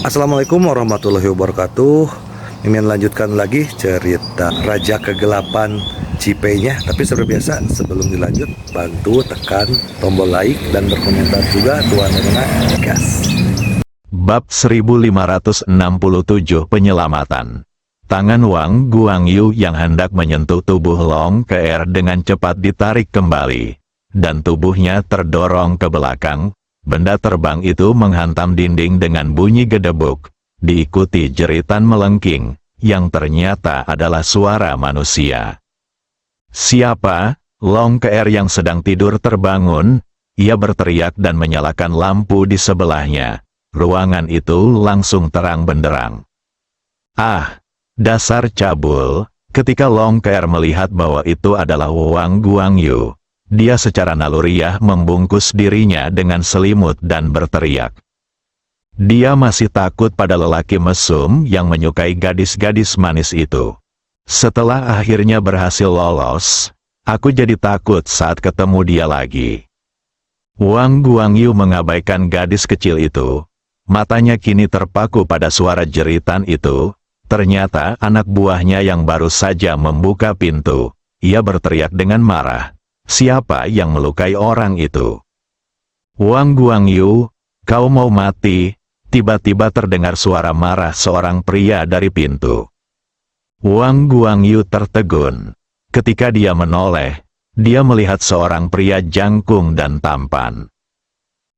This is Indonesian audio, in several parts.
Assalamualaikum warahmatullahi wabarakatuh. Mimin lanjutkan lagi cerita Raja Kegelapan Cipenya. Tapi seperti biasa, sebelum dilanjut, bantu tekan tombol like dan berkomentar juga Tuan Rena. Gas. Bab 1567 Penyelamatan. Tangan Wang Guangyu yang hendak menyentuh tubuh Long Ke'er dengan cepat ditarik kembali, dan tubuhnya terdorong ke belakang. Benda terbang itu menghantam dinding dengan bunyi gedebuk, diikuti jeritan melengking, yang ternyata adalah suara manusia. "Siapa?" Long Ke'er yang sedang tidur terbangun. Ia berteriak dan menyalakan lampu di sebelahnya. Ruangan itu langsung terang benderang. "Ah, dasar cabul!" Ketika Long Ke'er melihat bahwa itu adalah Wang Guangyu, dia secara naluriah membungkus dirinya dengan selimut dan berteriak. Dia masih takut pada lelaki mesum yang menyukai gadis-gadis manis itu. Setelah akhirnya berhasil lolos, aku jadi takut saat ketemu dia lagi. Wang Guangyu mengabaikan gadis kecil itu. Matanya kini terpaku pada suara jeritan itu. Ternyata anak buahnya yang baru saja membuka pintu. Ia berteriak dengan marah. "Siapa yang melukai orang itu?" "Wang Guangyu, kau mau mati?" Tiba-tiba terdengar suara marah seorang pria dari pintu. Wang Guangyu tertegun. Ketika dia menoleh, dia melihat seorang pria jangkung dan tampan.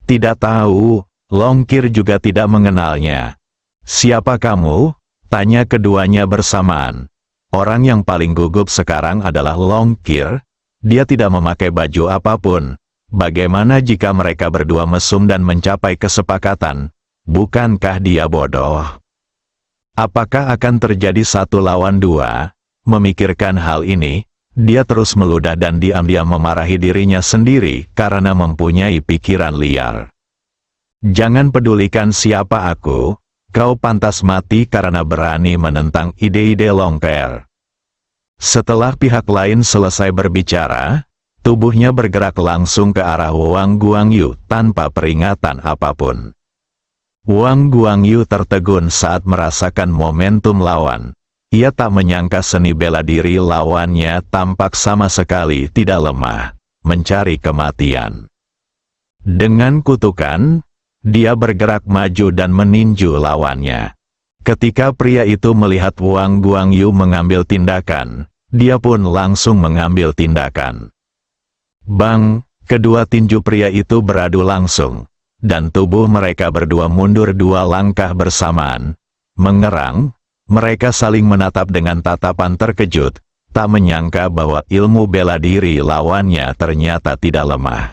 Tidak tahu, Long Ke'er juga tidak mengenalnya. "Siapa kamu?" tanya keduanya bersamaan. Orang yang paling gugup sekarang adalah Long Ke'er. Dia tidak memakai baju apapun. Bagaimana jika mereka berdua mesum dan mencapai kesepakatan? Bukankah dia bodoh? Apakah akan terjadi 1 lawan 2? Memikirkan hal ini, dia terus meludah dan diam-diam memarahi dirinya sendiri karena mempunyai pikiran liar. "Jangan pedulikan siapa aku, kau pantas mati karena berani menentang ide-ide Long Ke'er." Setelah pihak lain selesai berbicara, tubuhnya bergerak langsung ke arah Wang Guangyu tanpa peringatan apapun. Wang Guangyu tertegun saat merasakan momentum lawan. Ia tak menyangka seni bela diri lawannya tampak sama sekali tidak lemah, mencari kematian. Dengan kutukan, dia bergerak maju dan meninju lawannya. Ketika pria itu melihat Wang Guangyu mengambil tindakan, dia pun langsung mengambil tindakan. Bang, kedua tinju pria itu beradu langsung, dan tubuh mereka berdua mundur 2 langkah bersamaan. Mengerang, mereka saling menatap dengan tatapan terkejut, tak menyangka bahwa ilmu bela diri lawannya ternyata tidak lemah.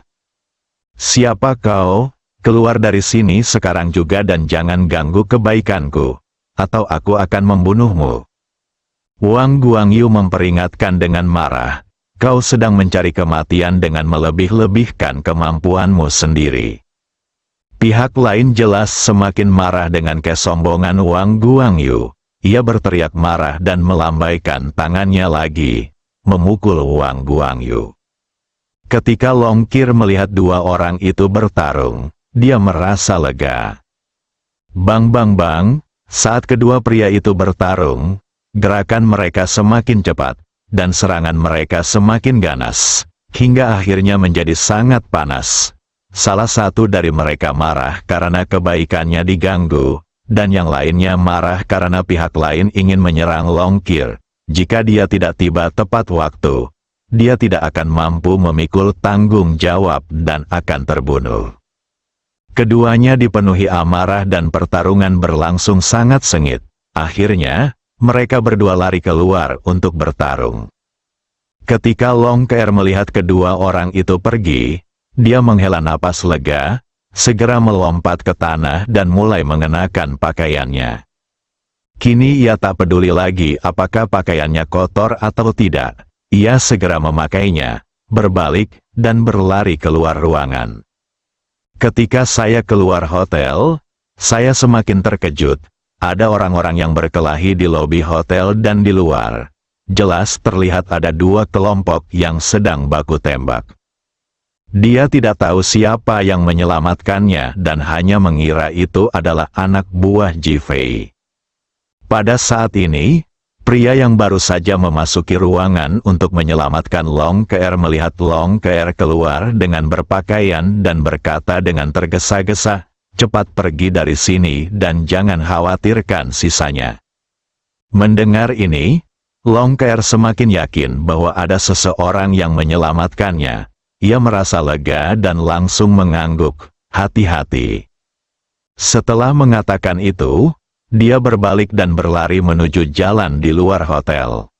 "Siapa kau? Keluar dari sini sekarang juga dan jangan ganggu kebaikanku, atau aku akan membunuhmu." Wang Guangyu memperingatkan dengan marah, "Kau sedang mencari kematian dengan melebih-lebihkan kemampuanmu sendiri." Pihak lain jelas semakin marah dengan kesombongan Wang Guangyu. Ia berteriak marah dan melambaikan tangannya lagi, memukul Wang Guangyu. Ketika Long Ke'er melihat 2 orang itu bertarung, dia merasa lega. Bang bang bang, saat kedua pria itu bertarung, gerakan mereka semakin cepat, dan serangan mereka semakin ganas, hingga akhirnya menjadi sangat panas. Salah satu dari mereka marah karena kebaikannya diganggu, dan yang lainnya marah karena pihak lain ingin menyerang Long Ke'er. Jika dia tidak tiba tepat waktu, dia tidak akan mampu memikul tanggung jawab dan akan terbunuh. Keduanya dipenuhi amarah dan pertarungan berlangsung sangat sengit. Akhirnya, mereka berdua lari keluar untuk bertarung. Ketika Long Ke'er melihat kedua orang itu pergi, dia menghela napas lega, segera melompat ke tanah dan mulai mengenakan pakaiannya. Kini ia tak peduli lagi apakah pakaiannya kotor atau tidak. Ia segera memakainya, berbalik, dan berlari keluar ruangan. Ketika saya keluar hotel, saya semakin terkejut. Ada orang-orang yang berkelahi di lobi hotel dan di luar. Jelas terlihat ada 2 kelompok yang sedang baku tembak. Dia tidak tahu siapa yang menyelamatkannya dan hanya mengira itu adalah anak buah Jifei. Pada saat ini, pria yang baru saja memasuki ruangan untuk menyelamatkan Long Ke'er melihat Long Ke'er keluar dengan berpakaian dan berkata dengan tergesa-gesa, "Cepat pergi dari sini dan jangan khawatirkan sisanya." Mendengar ini, Long Ke'er semakin yakin bahwa ada seseorang yang menyelamatkannya. Ia merasa lega dan langsung mengangguk, "Hati-hati." Setelah mengatakan itu, dia berbalik dan berlari menuju jalan di luar hotel.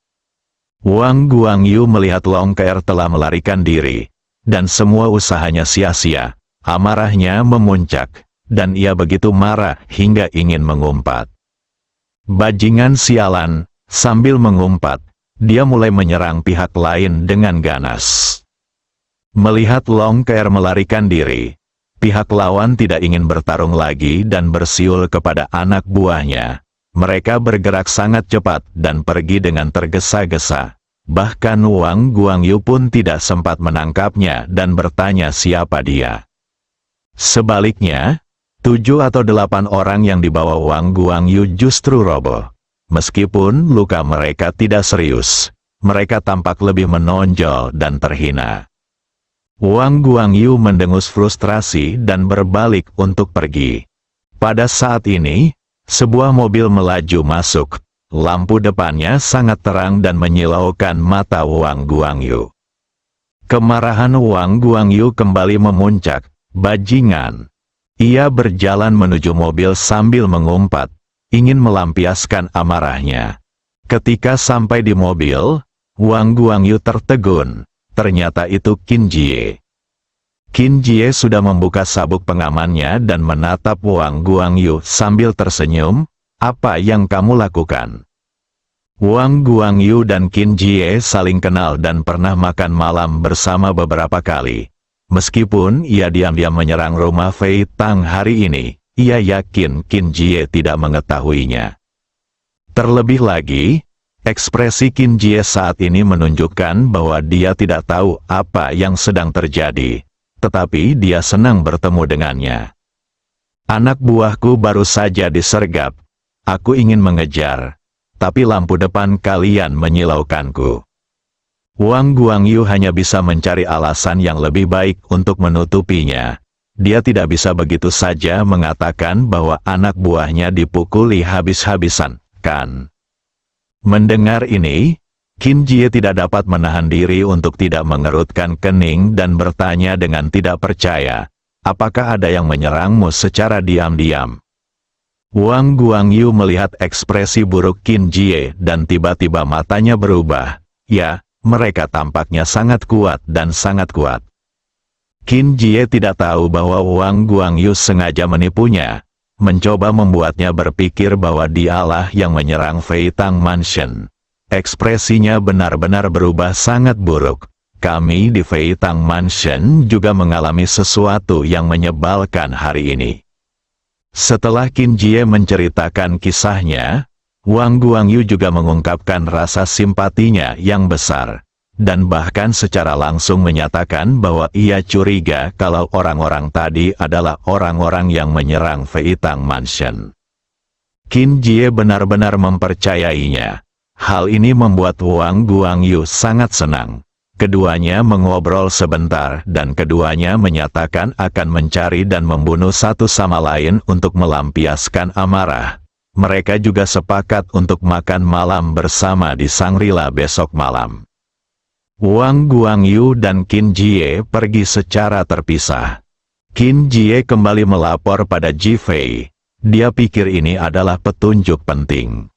Wang Guangyu melihat Long Ke'er telah melarikan diri, dan semua usahanya sia-sia. Amarahnya memuncak, dan ia begitu marah hingga ingin mengumpat. Bajingan sialan, sambil mengumpat, dia mulai menyerang pihak lain dengan ganas. Melihat Long Ke'er melarikan diri, pihak lawan tidak ingin bertarung lagi dan bersiul kepada anak buahnya. Mereka bergerak sangat cepat dan pergi dengan tergesa-gesa. Bahkan Wang Guangyu pun tidak sempat menangkapnya dan bertanya siapa dia. Sebaliknya, 7 atau 8 orang yang dibawa Wang Guangyu justru roboh. Meskipun luka mereka tidak serius, mereka tampak lebih menonjol dan terhina. Wang Guangyu mendengus frustrasi dan berbalik untuk pergi. Pada saat ini, sebuah mobil melaju masuk. Lampu depannya sangat terang dan menyilaukan mata Wang Guangyu. Kemarahan Wang Guangyu kembali memuncak. Bajingan. Ia berjalan menuju mobil sambil mengumpat, ingin melampiaskan amarahnya. Ketika sampai di mobil, Wang Guangyu tertegun. Ternyata itu Qin Jie. Qin Jie sudah membuka sabuk pengamannya dan menatap Wang Guangyu sambil tersenyum. "Apa yang kamu lakukan?" Wang Guangyu dan Qin Jie saling kenal dan pernah makan malam bersama beberapa kali. Meskipun ia diam-diam menyerang rumah Fei Tang hari ini, ia yakin Qin Jie tidak mengetahuinya. Terlebih lagi, ekspresi Qin Jie saat ini menunjukkan bahwa dia tidak tahu apa yang sedang terjadi, tetapi dia senang bertemu dengannya. "Anak buahku baru saja disergap. Aku ingin mengejar, tapi lampu depan kalian menyilaukanku." Wang Guangyu hanya bisa mencari alasan yang lebih baik untuk menutupinya. Dia tidak bisa begitu saja mengatakan bahwa anak buahnya dipukuli habis-habisan, kan? Mendengar ini, Qin Jie tidak dapat menahan diri untuk tidak mengerutkan kening dan bertanya dengan tidak percaya, "Apakah ada yang menyerangmu secara diam-diam?" Wang Guangyu melihat ekspresi buruk Qin Jie dan tiba-tiba matanya berubah. Ya, mereka tampaknya sangat kuat dan sangat kuat. Qin Jie tidak tahu bahwa Wang Guangyu sengaja menipunya, mencoba membuatnya berpikir bahwa dialah yang menyerang Fei Tang Mansion. Ekspresinya benar-benar berubah sangat buruk. "Kami di Fei Tang Mansion juga mengalami sesuatu yang menyebalkan hari ini." Setelah Qin Jie menceritakan kisahnya, Wang Guangyu juga mengungkapkan rasa simpatinya yang besar, dan bahkan secara langsung menyatakan bahwa ia curiga kalau orang-orang tadi adalah orang-orang yang menyerang Fei Tang Mansion. Qin Jie benar-benar mempercayainya. Hal ini membuat Wang Guangyu sangat senang. Keduanya mengobrol sebentar dan keduanya menyatakan akan mencari dan membunuh satu sama lain untuk melampiaskan amarah. Mereka juga sepakat untuk makan malam bersama di Shangri-La besok malam. Wang Guangyu dan Qin Jie pergi secara terpisah. Qin Jie kembali melapor pada Jifei. Dia pikir ini adalah petunjuk penting.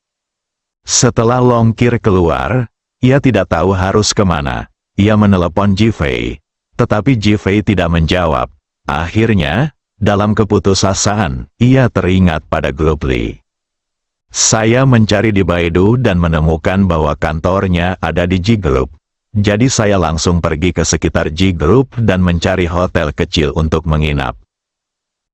Setelah Long Ke'er keluar, ia tidak tahu harus kemana. Ia menelepon Jifei, tetapi Jifei tidak menjawab. Akhirnya, dalam keputusasaan, ia teringat pada grup Li. "Saya mencari di Baidu dan menemukan bahwa kantornya ada di Ji Group. Jadi saya langsung pergi ke sekitar Ji Group dan mencari hotel kecil untuk menginap."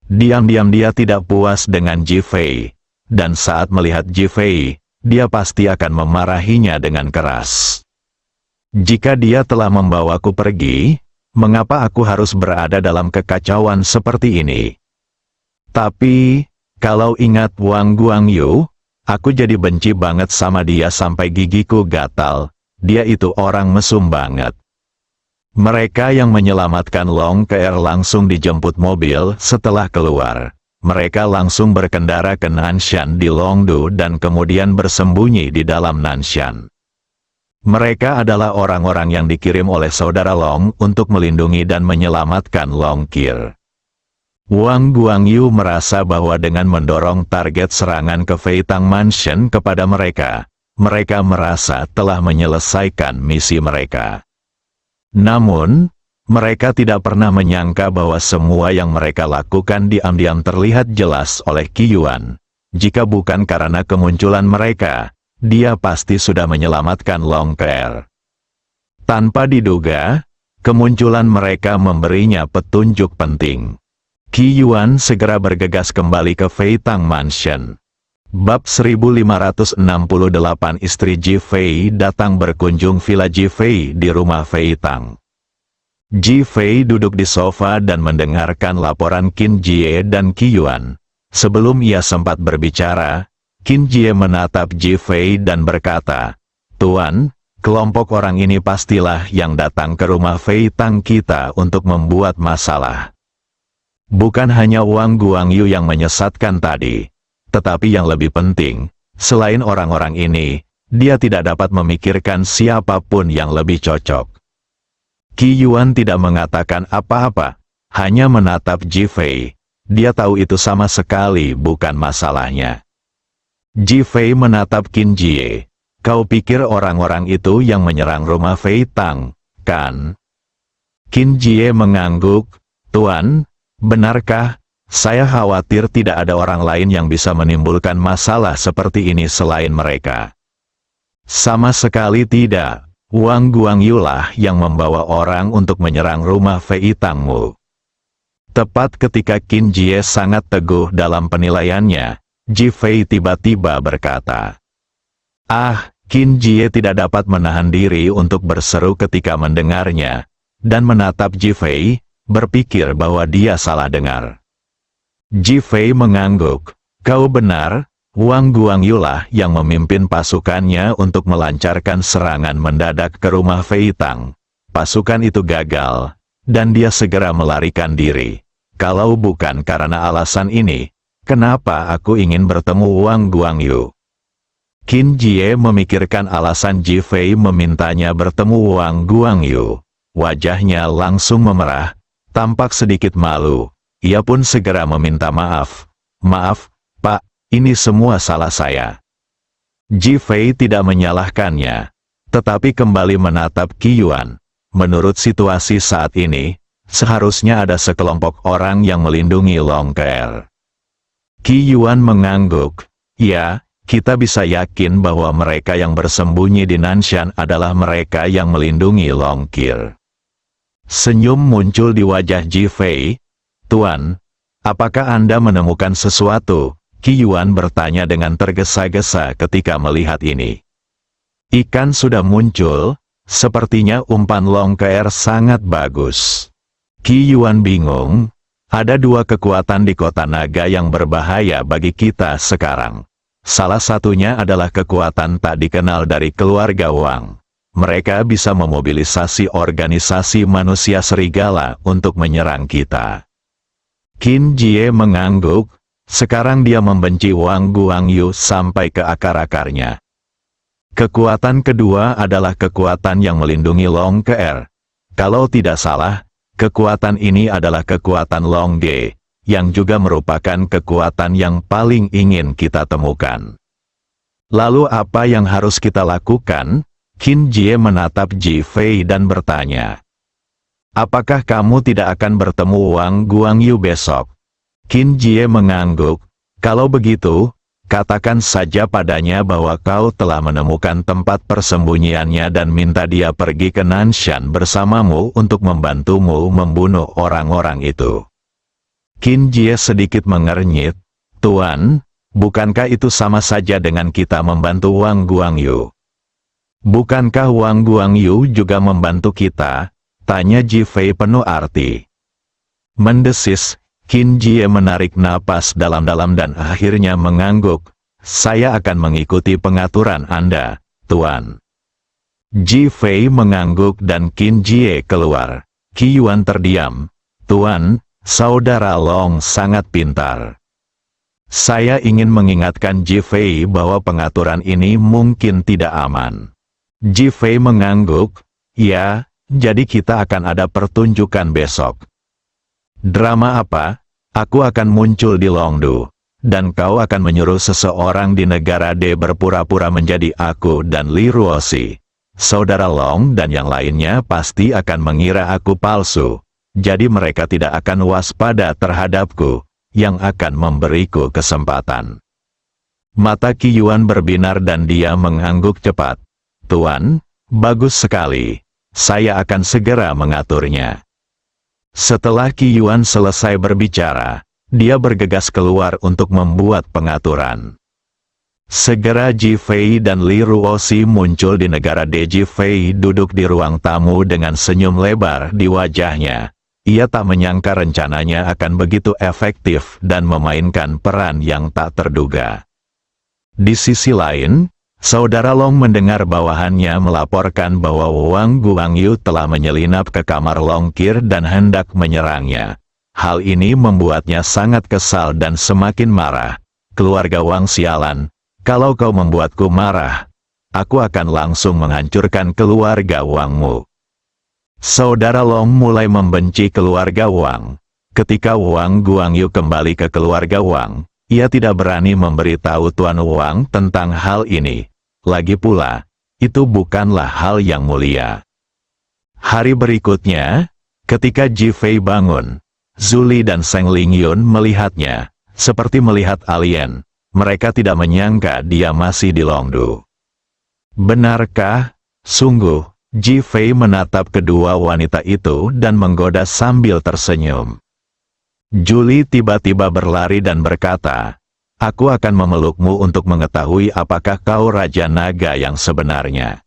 Diam-diam dia tidak puas dengan Jifei, dan saat melihat Jifei, dia pasti akan memarahinya dengan keras. "Jika dia telah membawaku pergi, Mengapa aku harus berada dalam kekacauan seperti ini? Tapi, kalau ingat Wang Guangyu, aku jadi benci banget sama dia sampai gigiku gatal. Dia itu orang mesum banget. Mereka yang menyelamatkan Long Ke'er langsung dijemput mobil setelah keluar. Mereka langsung berkendara ke Nanshan di Longdu dan kemudian bersembunyi di dalam Nanshan. Mereka adalah orang-orang yang dikirim oleh saudara Long untuk melindungi dan menyelamatkan Long Qir. Wang Guangyu merasa bahwa dengan mendorong target serangan ke Feitang Mansion kepada mereka, mereka merasa telah menyelesaikan misi mereka. Namun, mereka tidak pernah menyangka bahwa semua yang mereka lakukan diam-diam terlihat jelas oleh Qi Yuan. Jika bukan karena kemunculan mereka, dia pasti sudah menyelamatkan Long Ke'er. Tanpa diduga, kemunculan mereka memberinya petunjuk penting. Qi Yuan segera bergegas kembali ke Feitang Mansion. Bab 1568 Istri Ji Fei datang berkunjung Villa Ji Fei di rumah Feitang. Ji Fei duduk di sofa dan mendengarkan laporan Qin Jie dan Qi Yuan. Sebelum ia sempat berbicara, Qin Jie menatap Ji Fei dan berkata, "Tuan, kelompok orang ini pastilah yang datang ke rumah Feitang kita untuk membuat masalah. Bukan hanya Wang Guangyu yang menyesatkan tadi, tetapi yang lebih penting, selain orang-orang ini, dia tidak dapat memikirkan siapapun yang lebih cocok." Qi Yuan tidak mengatakan apa-apa, hanya menatap Ji Fei. Dia tahu itu sama sekali bukan masalahnya. Ji Fei menatap Qin Jie. "Kau pikir orang-orang itu yang menyerang rumah Feitang, kan?" Qin Jie mengangguk, "Tuan, benarkah? Saya khawatir tidak ada orang lain yang bisa menimbulkan masalah seperti ini selain mereka." "Sama sekali tidak. Wang Guangyu lah yang membawa orang untuk menyerang rumah Feitangmu." Tepat ketika Qin Jie sangat teguh dalam penilaiannya, Ji Fei tiba-tiba berkata, Qin Jie tidak dapat menahan diri untuk berseru ketika mendengarnya, dan menatap Ji Fei, berpikir bahwa dia salah dengar. Ji Fei mengangguk, "Kau benar, Wang Guangyu lah yang memimpin pasukannya untuk melancarkan serangan mendadak ke rumah Feitang. Pasukan itu gagal, dan dia segera melarikan diri. Kalau bukan karena alasan ini, kenapa aku ingin bertemu Wang Guangyu?" Qin Jie memikirkan alasan Ji Fei memintanya bertemu Wang Guangyu. Wajahnya langsung memerah, tampak sedikit malu. Ia pun segera meminta maaf. "Maaf, Pak, ini semua salah saya." Ji Fei tidak menyalahkannya, tetapi kembali menatap Qi Yuan. Menurut situasi saat ini, seharusnya ada sekelompok orang yang melindungi Long Ke'er. Qi Yuan mengangguk, "Ya, kita bisa yakin bahwa mereka yang bersembunyi di Nanshan adalah mereka yang melindungi Long Qir." Senyum muncul di wajah Ji Fei. "Tuan, apakah Anda menemukan sesuatu?" Qi Yuan bertanya dengan tergesa-gesa ketika melihat ini. "Ikan sudah muncul, sepertinya umpan Long Ke'er sangat bagus." Qi Yuan bingung, ada dua kekuatan di kota naga yang berbahaya bagi kita sekarang. Salah satunya adalah kekuatan tak dikenal dari keluarga Wang. Mereka bisa memobilisasi organisasi manusia serigala untuk menyerang kita. Qin Jie mengangguk, sekarang dia membenci Wang Guangyu sampai ke akar-akarnya. Kekuatan kedua adalah kekuatan yang melindungi Long Ke'er. Kalau tidak salah, kekuatan ini adalah kekuatan Long Ge, yang juga merupakan kekuatan yang paling ingin kita temukan. Lalu apa yang harus kita lakukan? Qin Jie menatap Ji Fei dan bertanya, "Apakah kamu tidak akan bertemu Wang Guangyu besok?" Qin Jie mengangguk, "Kalau begitu, katakan saja padanya bahwa kau telah menemukan tempat persembunyiannya dan minta dia pergi ke Nanshan bersamamu untuk membantumu membunuh orang-orang itu." Qin Jie sedikit mengernyit, "Tuan, bukankah itu sama saja dengan kita membantu Wang Guangyu? Bukankah Wang Guangyu juga membantu kita?" Tanya Ji Fei penuh arti. Mendesis, Qin Jie menarik napas dalam-dalam dan akhirnya mengangguk. Saya akan mengikuti pengaturan Anda, Tuan. Ji Fei mengangguk dan Qin Jie keluar. Qi Yuan terdiam. Tuan, Saudara Long sangat pintar. Saya ingin mengingatkan Ji Fei bahwa pengaturan ini mungkin tidak aman. Ji Fei mengangguk. Ya, jadi kita akan ada pertunjukan besok. Drama apa? Aku akan muncul di Longdu. Dan kau akan menyuruh seseorang di negara D berpura-pura menjadi aku dan Li Ruoxi. Saudara Long dan yang lainnya pasti akan mengira aku palsu. Jadi mereka tidak akan waspada terhadapku, yang akan memberiku kesempatan. Mata Qi Yuan berbinar dan dia mengangguk cepat. Tuan, bagus sekali. Saya akan segera mengaturnya. Setelah Qi Yuan selesai berbicara, dia bergegas keluar untuk membuat pengaturan. Segera Ji Fei dan Li Ruoxi muncul di negara D. Ji Fei duduk di ruang tamu dengan senyum lebar di wajahnya. Ia tak menyangka rencananya akan begitu efektif dan memainkan peran yang tak terduga. Di sisi lain, Saudara Long mendengar bawahannya melaporkan bahwa Wang Guangyu telah menyelinap ke kamar Long Qir dan hendak menyerangnya. Hal ini membuatnya sangat kesal dan semakin marah. Keluarga Wang sialan, kalau kau membuatku marah, aku akan langsung menghancurkan keluarga Wangmu. Saudara Long mulai membenci keluarga Wang. Ketika Wang Guangyu kembali ke keluarga Wang, ia tidak berani memberitahu Tuan Wang tentang hal ini. Lagi pula, itu bukanlah hal yang mulia. Hari berikutnya, ketika Ji Fei bangun, Zuli dan Seng Lingyun melihatnya, seperti melihat alien. Mereka tidak menyangka dia masih di Longdu. Benarkah? Sungguh. Ji Fei menatap kedua wanita itu dan menggoda sambil tersenyum. Julie tiba-tiba berlari dan berkata, aku akan memelukmu untuk mengetahui apakah kau Raja Naga yang sebenarnya.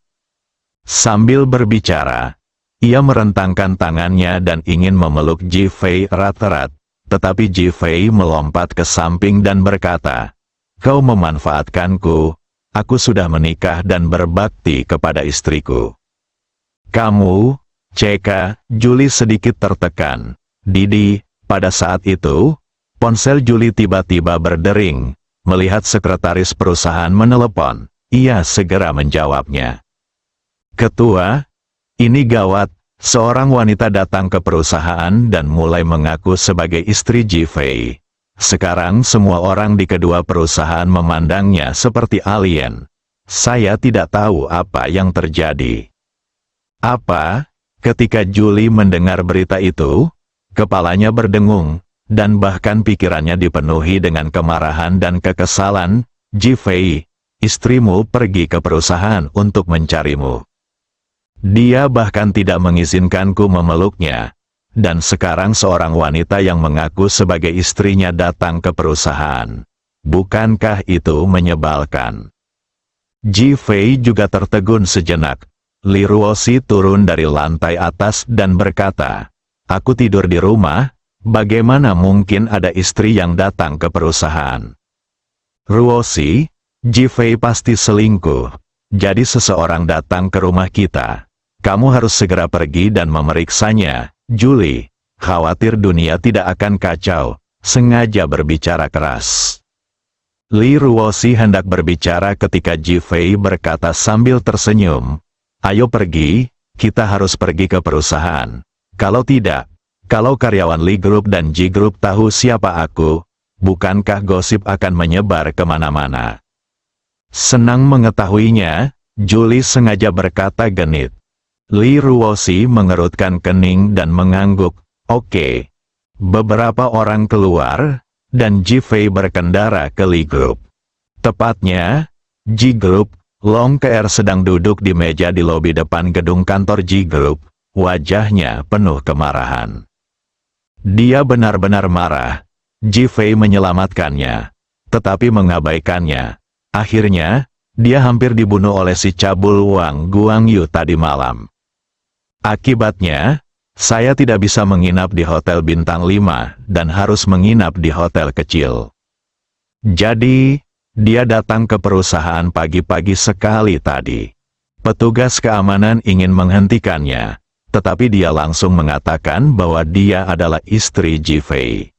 Sambil berbicara, ia merentangkan tangannya dan ingin memeluk Ji Fei erat-erat, tetapi Ji Fei melompat ke samping dan berkata, kau memanfaatkanku, aku sudah menikah dan berbakti kepada istriku. Kamu, CK, Julie sedikit tertekan. Didi, pada saat itu, ponsel Julie tiba-tiba berdering. Melihat sekretaris perusahaan menelepon, ia segera menjawabnya. Ketua, ini gawat. Seorang wanita datang ke perusahaan dan mulai mengaku sebagai istri Ji Fei. Sekarang semua orang di kedua perusahaan memandangnya seperti alien. Saya tidak tahu apa yang terjadi. Apa? Ketika Julie mendengar berita itu, kepalanya berdengung, dan bahkan pikirannya dipenuhi dengan kemarahan dan kekesalan. Ji Fei, istrimu pergi ke perusahaan untuk mencarimu. Dia bahkan tidak mengizinkanku memeluknya, dan sekarang seorang wanita yang mengaku sebagai istrinya datang ke perusahaan. Bukankah itu menyebalkan? Ji Fei juga tertegun sejenak. Li Ruoxi turun dari lantai atas dan berkata, aku tidur di rumah, bagaimana mungkin ada istri yang datang ke perusahaan? Ruoxi, Ji Fei pasti selingkuh, jadi seseorang datang ke rumah kita. Kamu harus segera pergi dan memeriksanya, Julie. Khawatir dunia tidak akan kacau, sengaja berbicara keras. Li Ruoxi hendak berbicara ketika Ji Fei berkata sambil tersenyum, ayo pergi, kita harus pergi ke perusahaan. Kalau tidak, kalau karyawan Li Group dan Ji Group tahu siapa aku, bukankah gosip akan menyebar kemana-mana? Senang mengetahuinya, Julie sengaja berkata genit. Li Ruoxi mengerutkan kening dan mengangguk. Oke. Beberapa orang keluar, dan Ji Fei berkendara ke Li Group. Tepatnya, Ji Group. Long Qir sedang duduk di meja di lobi depan gedung kantor Ji Group, wajahnya penuh kemarahan. Dia benar-benar marah. Ji Fei menyelamatkannya, tetapi mengabaikannya. Akhirnya, dia hampir dibunuh oleh si cabul Wang Guangyu tadi malam. Akibatnya, Saya tidak bisa menginap di hotel bintang 5 dan harus menginap di hotel kecil. Jadi, dia datang ke perusahaan pagi-pagi sekali tadi. Petugas keamanan ingin menghentikannya, tetapi dia langsung mengatakan bahwa dia adalah istri Jifei.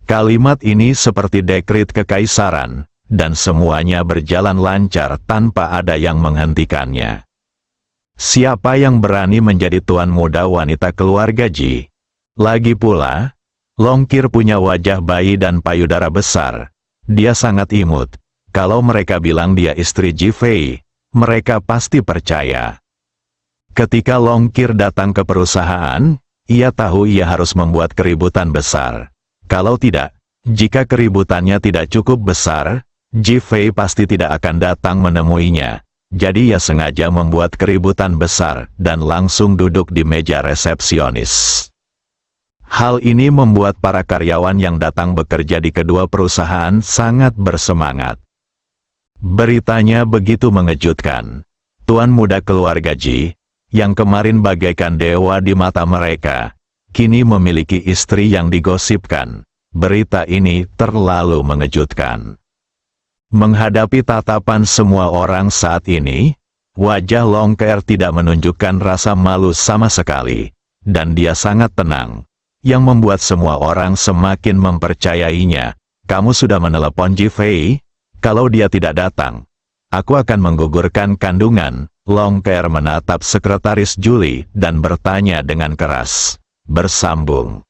Kalimat ini seperti dekret kekaisaran, dan semuanya berjalan lancar tanpa ada yang menghentikannya. Siapa yang berani menjadi tuan muda wanita keluarga Ji? Lagi pula, Longkir punya wajah bayi dan payudara besar. Dia sangat imut. Kalau mereka bilang dia istri Jifei, mereka pasti percaya. Ketika Longkir datang ke perusahaan, ia tahu ia harus membuat keributan besar. Kalau tidak, jika keributannya tidak cukup besar, Jifei pasti tidak akan datang menemuinya. Jadi ia sengaja membuat keributan besar dan langsung duduk di meja resepsionis. Hal ini membuat para karyawan yang datang bekerja di kedua perusahaan sangat bersemangat. Beritanya begitu mengejutkan. Tuan muda keluarga Ji, yang kemarin bagaikan dewa di mata mereka, kini memiliki istri yang digosipkan. Berita ini terlalu mengejutkan. Menghadapi tatapan semua orang saat ini, wajah Longkir tidak menunjukkan rasa malu sama sekali, dan dia sangat tenang, yang membuat semua orang semakin mempercayainya. Kamu sudah menelepon Jifei? Kalau dia tidak datang, aku akan menggugurkan kandungan. Longkir menatap sekretaris Julie dan bertanya dengan keras. Bersambung.